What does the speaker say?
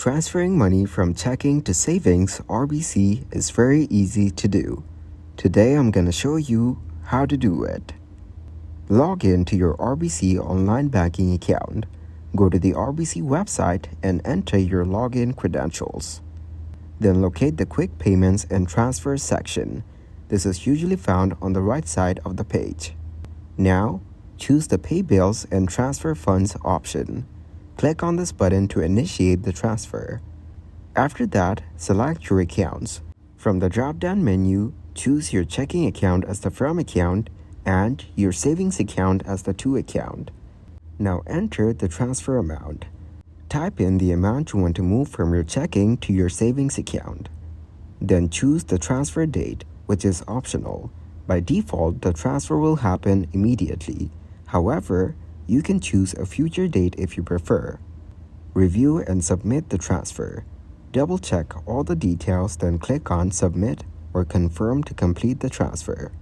Transferring money from checking to savings (RBC) is very easy to do. Today I'm going to show you how to do it. Log in to your RBC online banking account. Go to the RBC website and enter your login credentials. Then locate the Quick Payments and Transfers section. This is usually found on the right side of the page. Now, choose the Pay Bills and Transfer Funds option. Click on this button to initiate the transfer. After that, select your accounts. From the drop-down menu, choose your checking account as the from account and your savings account as the to account. Now enter the transfer amount. Type in the amount you want to move from your checking to your savings account. Then choose the transfer date, which is optional. By default, the transfer will happen immediately. However, you can choose a future date if you prefer. Review and submit the transfer. Double-check all the details, then click on Submit or Confirm to complete the transfer.